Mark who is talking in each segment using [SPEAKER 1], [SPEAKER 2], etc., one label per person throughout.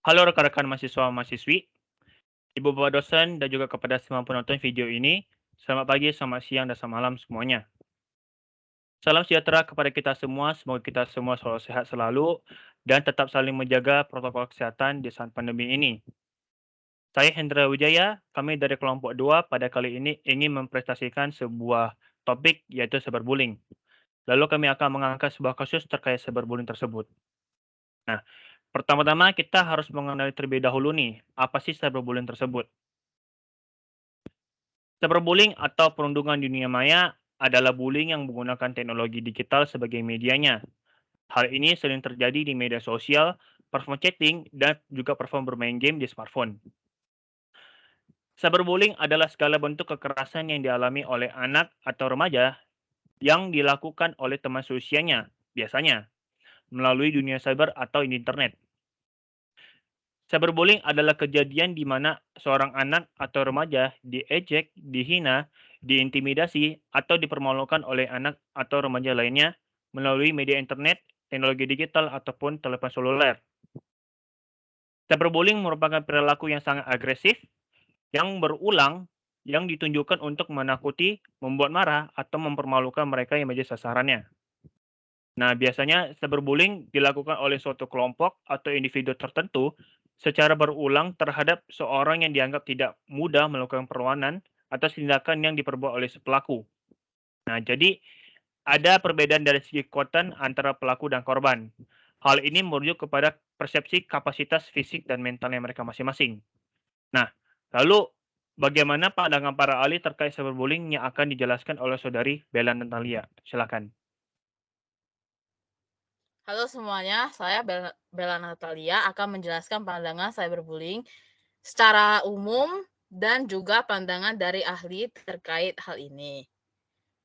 [SPEAKER 1] Halo rekan-rekan mahasiswa-mahasiswi, ibu bapak dosen, dan juga kepada semua penonton video ini. Selamat pagi, selamat siang, dan selamat malam semuanya. Salam sejahtera kepada kita semua. Semoga kita semua selalu sehat selalu dan tetap saling menjaga protokol kesehatan di saat pandemi ini. Saya Hendra Wijaya, kami dari kelompok 2 pada kali ini ingin mempresentasikan sebuah topik yaitu cyberbullying. Lalu kami akan mengangkat sebuah kasus terkait cyberbullying tersebut. Nah, pertama-tama kita harus mengenali terlebih dahulu nih, apa sih cyberbullying tersebut? Cyberbullying atau perundungan di dunia maya adalah bullying yang menggunakan teknologi digital sebagai medianya. Hal ini sering terjadi di media sosial, platform chatting, dan juga platform bermain game di smartphone. Cyberbullying adalah segala bentuk kekerasan yang dialami oleh anak atau remaja yang dilakukan oleh teman seusianya, biasanya melalui dunia cyber atau di internet. Cyberbullying adalah kejadian di mana seorang anak atau remaja diejek, dihina, diintimidasi, atau dipermalukan oleh anak atau remaja lainnya melalui media internet, teknologi digital, ataupun telepon seluler. Cyberbullying merupakan perilaku yang sangat agresif, yang berulang, yang ditunjukkan untuk menakuti, membuat marah, atau mempermalukan mereka yang menjadi sasarannya. Nah, biasanya cyberbullying dilakukan oleh suatu kelompok atau individu tertentu secara berulang terhadap seorang yang dianggap tidak mudah melakukan perlawanan atas tindakan yang diperbuat oleh si pelaku. Nah, jadi ada perbedaan dari segi kekuatan antara pelaku dan korban. Hal ini merujuk kepada persepsi kapasitas fisik dan mentalnya mereka masing-masing. Nah, lalu bagaimana pandangan para ahli terkait cyberbullying yang akan dijelaskan oleh saudari Bella Natalia? Silakan.
[SPEAKER 2] Halo semuanya, saya Bella Natalia akan menjelaskan pandangan cyberbullying secara umum dan juga pandangan dari ahli terkait hal ini.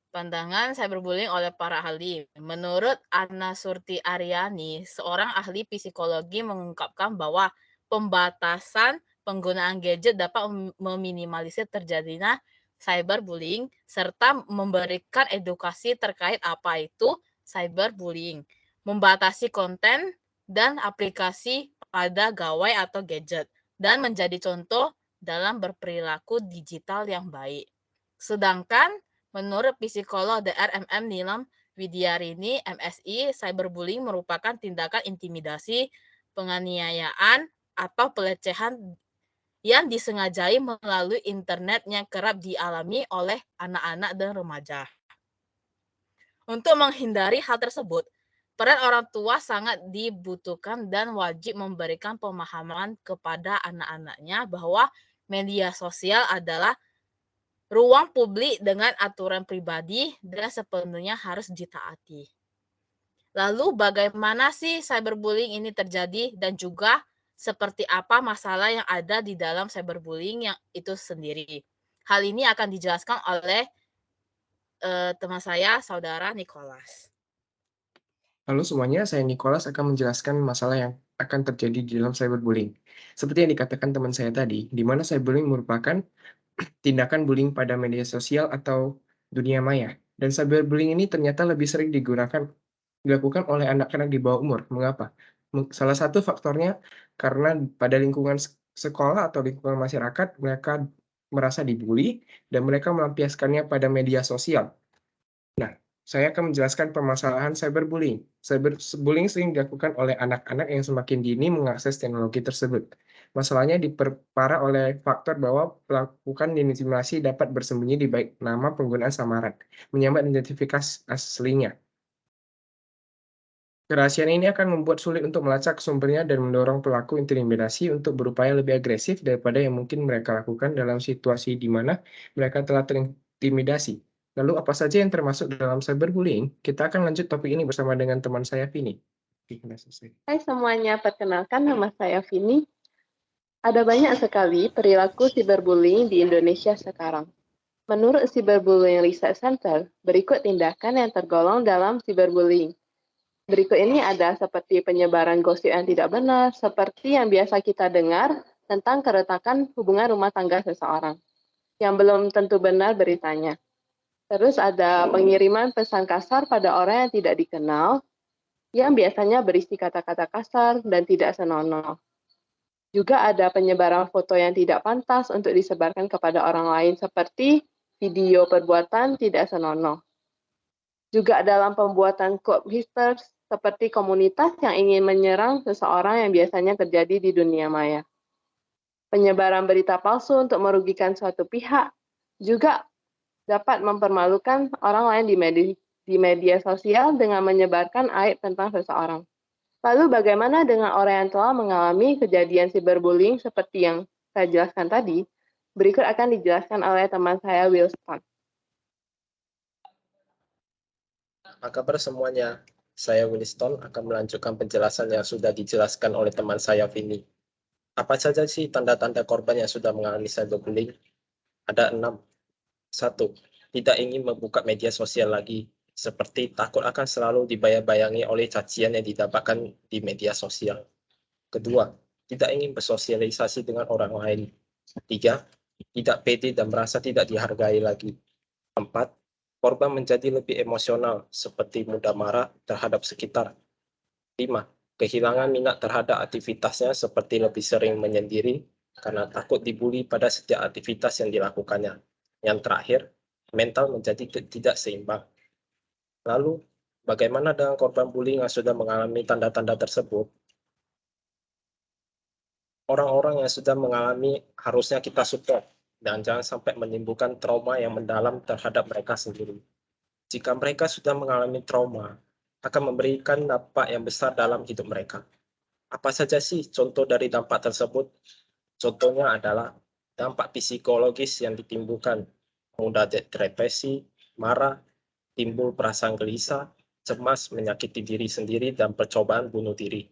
[SPEAKER 2] Pandangan cyberbullying oleh para ahli. Menurut Anna Surti Aryani, seorang ahli psikologi mengungkapkan bahwa pembatasan penggunaan gadget dapat meminimalisir terjadinya cyberbullying serta memberikan edukasi terkait apa itu cyberbullying, membatasi konten dan aplikasi pada gawai atau gadget, dan menjadi contoh dalam berperilaku digital yang baik. Sedangkan menurut psikolog DRMM Nilam Widyarini, MSI, cyberbullying merupakan tindakan intimidasi, penganiayaan, atau pelecehan yang disengajai melalui internet yang kerap dialami oleh anak-anak dan remaja. Untuk menghindari hal tersebut, peran orang tua sangat dibutuhkan dan wajib memberikan pemahaman kepada anak-anaknya bahwa media sosial adalah ruang publik dengan aturan pribadi dan sepenuhnya harus ditaati. Lalu bagaimana sih cyberbullying ini terjadi dan juga seperti apa masalah yang ada di dalam cyberbullying yang itu sendiri? Hal ini akan dijelaskan oleh teman saya, saudara Nicholas.
[SPEAKER 3] Halo semuanya, saya Nicholas akan menjelaskan masalah yang akan terjadi di dalam cyberbullying. Seperti yang dikatakan teman saya tadi, di mana cyberbullying merupakan tindakan bullying pada media sosial atau dunia maya. Dan cyberbullying ini ternyata lebih sering dilakukan oleh anak-anak di bawah umur. Mengapa? Salah satu faktornya karena pada lingkungan sekolah atau lingkungan masyarakat, mereka merasa dibully dan mereka melampiaskannya pada media sosial. Nah, saya akan menjelaskan permasalahan cyberbullying. Cyberbullying sering dilakukan oleh anak-anak yang semakin dini mengakses teknologi tersebut. Masalahnya diperparah oleh faktor bahwa pelakukan intimidasi dapat bersembunyi di balik nama penggunaan samaran, menyamar identifikasi aslinya. Kerahasiaan ini akan membuat sulit untuk melacak sumbernya dan mendorong pelaku intimidasi untuk berupaya lebih agresif daripada yang mungkin mereka lakukan dalam situasi di mana mereka telah terintimidasi. Lalu apa saja yang termasuk dalam cyberbullying? Kita akan lanjut topik ini bersama dengan teman saya Vini.
[SPEAKER 4] Hai semuanya, perkenalkan nama saya Vini. Ada banyak sekali perilaku cyberbullying di Indonesia sekarang. Menurut Cyberbullying Research Center, berikut tindakan yang tergolong dalam cyberbullying. Berikut ini ada seperti penyebaran gosip yang tidak benar, seperti yang biasa kita dengar tentang keretakan hubungan rumah tangga seseorang, yang belum tentu benar beritanya. Terus ada pengiriman pesan kasar pada orang yang tidak dikenal, yang biasanya berisi kata-kata kasar dan tidak senonoh. Juga ada penyebaran foto yang tidak pantas untuk disebarkan kepada orang lain seperti video perbuatan tidak senonoh. Juga dalam pembuatan quote hipsters seperti komunitas yang ingin menyerang seseorang yang biasanya terjadi di dunia maya. Penyebaran berita palsu untuk merugikan suatu pihak juga dapat mempermalukan orang lain di media sosial dengan menyebarkan aib tentang seseorang. Lalu bagaimana dengan orang yang telah mengalami kejadian cyberbullying seperti yang saya jelaskan tadi? Berikut akan dijelaskan oleh teman saya Wilson.
[SPEAKER 5] Apa kabar semuanya? Saya Winston akan melanjutkan penjelasan yang sudah dijelaskan oleh teman saya Vini. Apa saja sih tanda-tanda korban yang sudah mengalami cyberbullying? Ada 6. 1. Tidak ingin membuka media sosial lagi, seperti takut akan selalu dibayang-bayangi oleh cacian yang didapatkan di media sosial. Kedua, tidak ingin bersosialisasi dengan orang lain. 3. Tidak pede dan merasa tidak dihargai lagi. 4. Korban menjadi lebih emosional, seperti mudah marah terhadap sekitar. 5. Kehilangan minat terhadap aktivitasnya, seperti lebih sering menyendiri karena takut dibully pada setiap aktivitas yang dilakukannya. Yang terakhir, mental menjadi tidak seimbang. Lalu, bagaimana dengan korban bullying yang sudah mengalami tanda-tanda tersebut? Orang-orang yang sudah mengalami harusnya kita support, dan jangan sampai menimbulkan trauma yang mendalam terhadap mereka sendiri. Jika mereka sudah mengalami trauma, akan memberikan dampak yang besar dalam hidup mereka. Apa saja sih contoh dari dampak tersebut? Contohnya adalah dampak psikologis yang ditimbulkan, mudah depresi, marah, timbul perasaan gelisah, cemas, menyakiti diri sendiri, dan percobaan bunuh diri.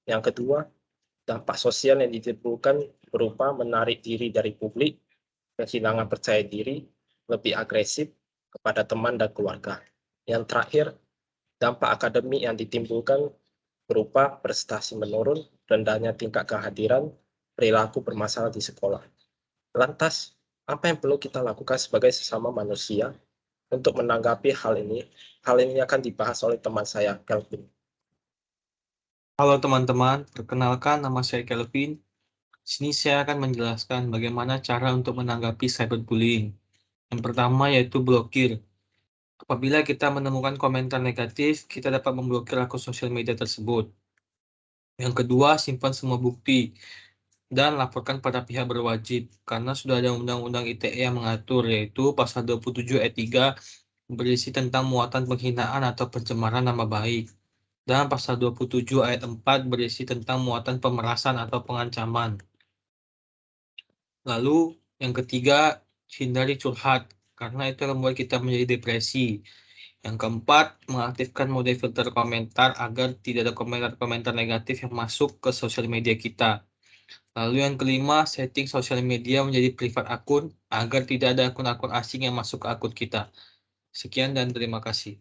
[SPEAKER 5] Yang kedua, dampak sosial yang ditimbulkan berupa menarik diri dari publik, kehilangan percaya diri, lebih agresif kepada teman dan keluarga. Yang terakhir, dampak akademik yang ditimbulkan berupa prestasi menurun, rendahnya tingkat kehadiran, perilaku bermasalah di sekolah. Lantas, apa yang perlu kita lakukan sebagai sesama manusia untuk menanggapi hal ini? Hal ini akan dibahas oleh teman saya, Kelvin.
[SPEAKER 6] Halo teman-teman, perkenalkan nama saya Kelvin. Di sini saya akan menjelaskan bagaimana cara untuk menanggapi cyberbullying. Yang pertama yaitu blokir. Apabila kita menemukan komentar negatif, kita dapat memblokir akun sosial media tersebut. Yang kedua, simpan semua bukti dan laporkan pada pihak berwajib, karena sudah ada Undang-Undang ITE yang mengatur, yaitu Pasal 27 ayat 3 berisi tentang muatan penghinaan atau pencemaran nama baik. Dan Pasal 27 ayat 4 berisi tentang muatan pemerasan atau pengancaman. Lalu, yang ketiga, hindari curhat, karena itu membuat kita menjadi depresi. Yang keempat, mengaktifkan mode filter komentar agar tidak ada komentar-komentar negatif yang masuk ke sosial media kita. Lalu yang kelima, setting sosial media menjadi privat akun agar tidak ada akun-akun asing yang masuk ke akun kita. Sekian dan terima kasih.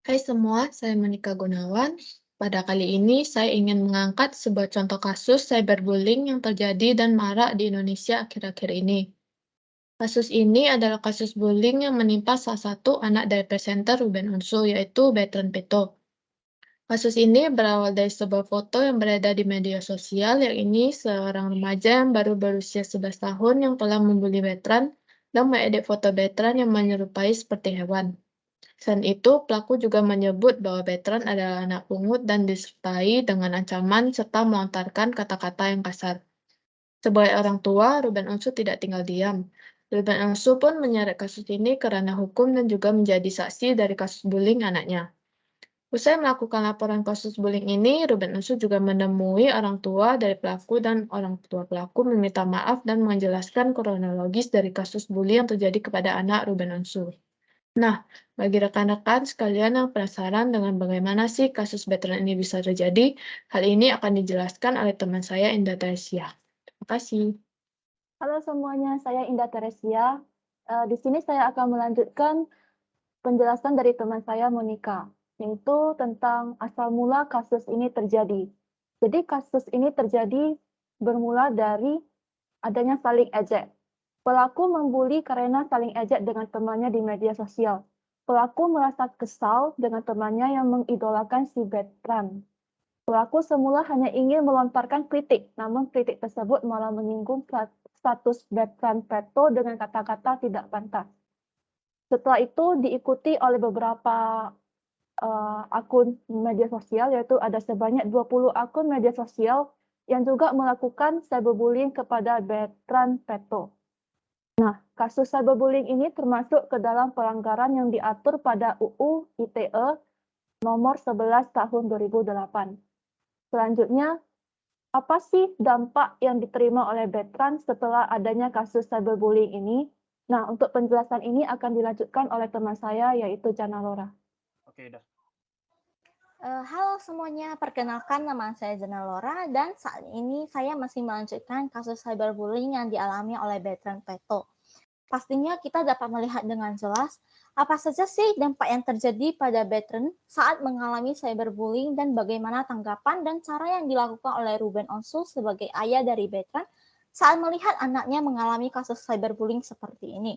[SPEAKER 7] Hai semua, saya Monika Gunawan. Pada kali ini saya ingin mengangkat sebuah contoh kasus cyberbullying yang terjadi dan marak di Indonesia akhir-akhir ini. Kasus ini adalah kasus bullying yang menimpa salah satu anak dari presenter Ruben Onsu, yaitu Bertrand Peto. Kasus ini berawal dari sebuah foto yang beredar di media sosial, yang ini seorang remaja yang baru berusia 11 tahun yang telah membuli Bertrand dan mengedit foto Bertrand yang menyerupai seperti hewan. Selain itu, pelaku juga menyebut bahwa Bertrand adalah anak pungut dan disertai dengan ancaman serta melontarkan kata-kata yang kasar. Sebagai orang tua, Ruben Onsu tidak tinggal diam. Ruben Onsu pun menyeret kasus ini ke ranah hukum dan juga menjadi saksi dari kasus bullying anaknya. Usai melakukan laporan kasus bullying ini, Ruben Onsu juga menemui orang tua dari pelaku dan orang tua pelaku meminta maaf dan menjelaskan kronologis dari kasus bullying yang terjadi kepada anak Ruben Onsu. Nah, bagi rekan-rekan sekalian yang penasaran dengan bagaimana sih kasus Bertrand ini bisa terjadi, hal ini akan dijelaskan oleh teman saya Indah Teresia. Terima kasih.
[SPEAKER 8] Halo semuanya, saya Indah Teresia. Di sini saya akan melanjutkan penjelasan dari teman saya Monika, yaitu tentang asal mula kasus ini terjadi. Jadi kasus ini terjadi bermula dari adanya saling ejek. Pelaku membuli karena saling ejek dengan temannya di media sosial. Pelaku merasa kesal dengan temannya yang mengidolakan si Bertrand. Pelaku semula hanya ingin melontarkan kritik, namun kritik tersebut malah menyinggung status Bertrand Peto dengan kata-kata tidak pantas. Setelah itu diikuti oleh beberapa akun media sosial, yaitu ada sebanyak 20 akun media sosial yang juga melakukan cyberbullying kepada Bertrand Peto. Nah, kasus cyberbullying ini termasuk ke dalam pelanggaran yang diatur pada UU ITE nomor 11 tahun 2008. Selanjutnya, apa sih dampak yang diterima oleh Bertrand setelah adanya kasus cyberbullying ini? Nah, untuk penjelasan ini akan dilanjutkan oleh teman saya, yaitu Jana Lora.
[SPEAKER 1] Oke, dah.
[SPEAKER 9] Halo semuanya, perkenalkan nama saya Jana Lora dan saat ini saya masih melanjutkan kasus cyberbullying yang dialami oleh Bertrand Peto. Pastinya kita dapat melihat dengan jelas apa saja sih dampak yang terjadi pada Bertrand saat mengalami cyberbullying dan bagaimana tanggapan dan cara yang dilakukan oleh Ruben Onsu sebagai ayah dari Bertrand saat melihat anaknya mengalami kasus cyberbullying seperti ini.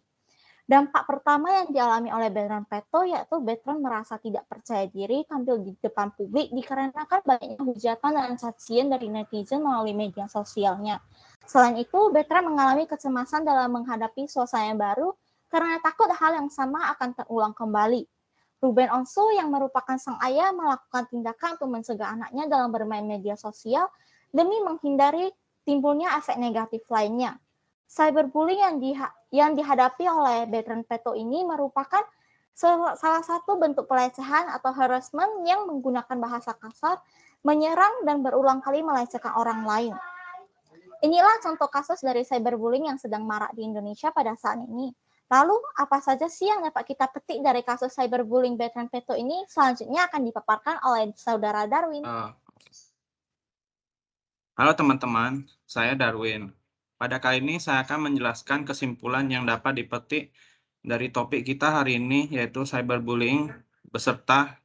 [SPEAKER 9] Dampak pertama yang dialami oleh Bertrand Peto yaitu Bertrand merasa tidak percaya diri tampil di depan publik dikarenakan banyaknya hujatan dan cacian dari netizen melalui media sosialnya. Selain itu, Bertrand mengalami kecemasan dalam menghadapi suasana yang baru karena takut hal yang sama akan terulang kembali. Ruben Onsu yang merupakan sang ayah melakukan tindakan untuk mencegah anaknya dalam bermain media sosial demi menghindari timbulnya efek negatif lainnya. Cyberbullying yang dihadapi oleh Bertrand Peto ini merupakan salah satu bentuk pelecehan atau harassment yang menggunakan bahasa kasar, menyerang dan berulang kali melecehkan orang lain. Inilah contoh kasus dari cyberbullying yang sedang marak di Indonesia pada saat ini. Lalu, apa saja sih yang dapat kita petik dari kasus cyberbullying Bertrand Peto ini? Selanjutnya akan dipaparkan oleh Saudara Darwin.
[SPEAKER 6] Halo teman-teman, saya Darwin. Pada kali ini saya akan menjelaskan kesimpulan yang dapat dipetik dari topik kita hari ini, yaitu cyberbullying beserta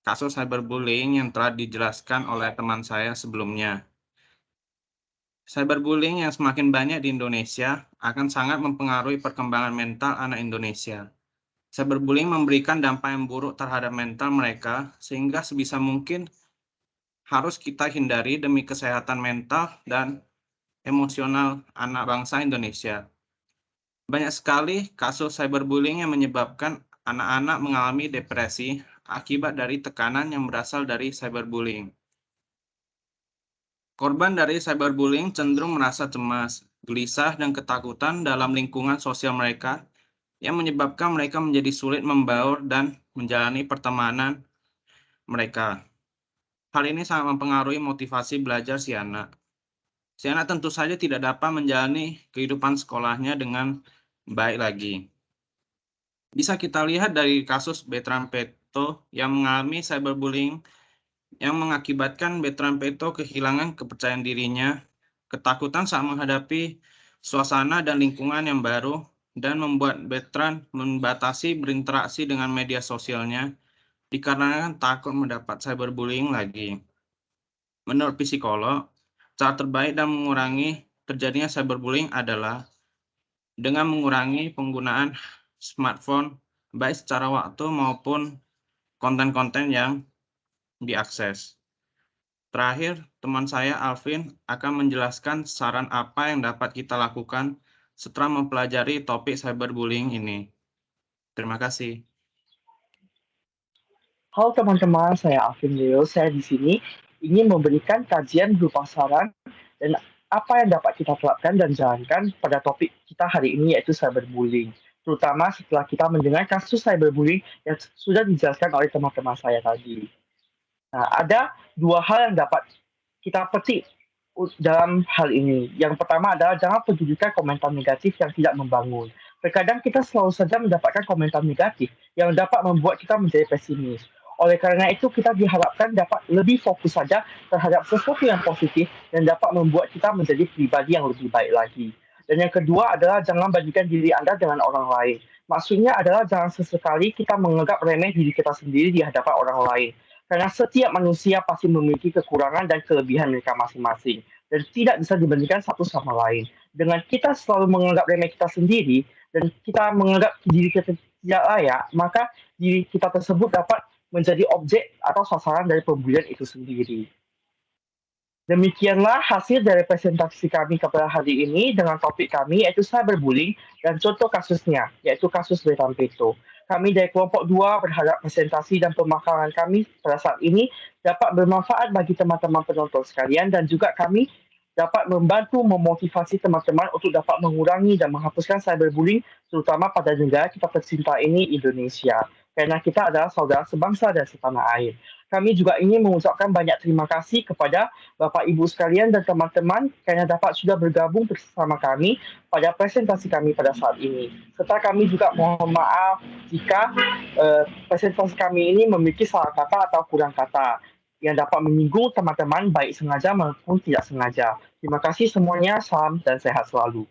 [SPEAKER 6] kasus cyberbullying yang telah dijelaskan oleh teman saya sebelumnya. Cyberbullying yang semakin banyak di Indonesia akan sangat mempengaruhi perkembangan mental anak Indonesia. Cyberbullying memberikan dampak yang buruk terhadap mental mereka, sehingga sebisa mungkin harus kita hindari demi kesehatan mental dan emosional anak bangsa Indonesia. Banyak sekali kasus cyberbullying yang menyebabkan anak-anak mengalami depresi akibat dari tekanan yang berasal dari cyberbullying. Korban dari cyberbullying cenderung merasa cemas, gelisah, dan ketakutan dalam lingkungan sosial mereka yang menyebabkan mereka menjadi sulit membaur dan menjalani pertemanan mereka. Hal ini sangat mempengaruhi motivasi belajar si anak. Si anak tentu saja tidak dapat menjalani kehidupan sekolahnya dengan baik lagi. Bisa kita lihat dari kasus Bertrand Peto yang mengalami cyberbullying yang mengakibatkan Bertrand Peto kehilangan kepercayaan dirinya, ketakutan saat menghadapi suasana dan lingkungan yang baru, dan membuat Bertrand membatasi berinteraksi dengan media sosialnya dikarenakan takut mendapat cyberbullying lagi. Menurut psikolog, cara terbaik dalam mengurangi terjadinya cyberbullying adalah dengan mengurangi penggunaan smartphone baik secara waktu maupun konten-konten yang diakses. Terakhir, teman saya Alvin akan menjelaskan saran apa yang dapat kita lakukan setelah mempelajari topik cyberbullying ini. Terima kasih.
[SPEAKER 10] Halo teman-teman, saya Alvin Leo. Saya di sini ingin memberikan kajian berupa saran dan apa yang dapat kita terapkan dan jalankan pada topik kita hari ini, yaitu cyberbullying. Terutama setelah kita mendengar kasus cyberbullying yang sudah dijelaskan oleh teman-teman saya tadi. Nah, ada dua hal yang dapat kita petik dalam hal ini. Yang pertama adalah jangan pedulikan komentar negatif yang tidak membangun. Terkadang kita selalu saja mendapatkan komentar negatif yang dapat membuat kita menjadi pesimis. Oleh karena itu, kita diharapkan dapat lebih fokus saja terhadap sesuatu yang positif dan dapat membuat kita menjadi pribadi yang lebih baik lagi. Dan yang kedua adalah jangan bandingkan diri Anda dengan orang lain. Maksudnya adalah jangan sesekali kita menganggap remeh diri kita sendiri di hadapan orang lain. Karena setiap manusia pasti memiliki kekurangan dan kelebihan mereka masing-masing. Dan tidak bisa dibandingkan satu sama lain. Dengan kita selalu menganggap remeh kita sendiri, dan kita menganggap diri kita tidak layak, maka diri kita tersebut dapat menjadi objek atau sasaran dari pembulian itu sendiri. Demikianlah hasil dari presentasi kami kepada hari ini dengan topik kami yaitu cyberbullying dan contoh kasusnya yaitu kasus Betran Peto. Kami dari kelompok 2 berharap presentasi dan pemaparan kami pada saat ini dapat bermanfaat bagi teman-teman penonton sekalian dan juga kami dapat membantu memotivasi teman-teman untuk dapat mengurangi dan menghapuskan cyberbullying terutama pada negara kita tercinta ini Indonesia. Kerana kita adalah saudara sebangsa dan setanah air. Kami juga ingin mengucapkan banyak terima kasih kepada Bapak Ibu sekalian dan teman-teman kerana dapat sudah bergabung bersama kami pada presentasi kami pada saat ini. Serta kami juga mohon maaf jika presentasi kami ini memiliki salah kata atau kurang kata yang dapat menyinggung teman-teman baik sengaja maupun tidak sengaja. Terima kasih semuanya, salam dan sehat selalu.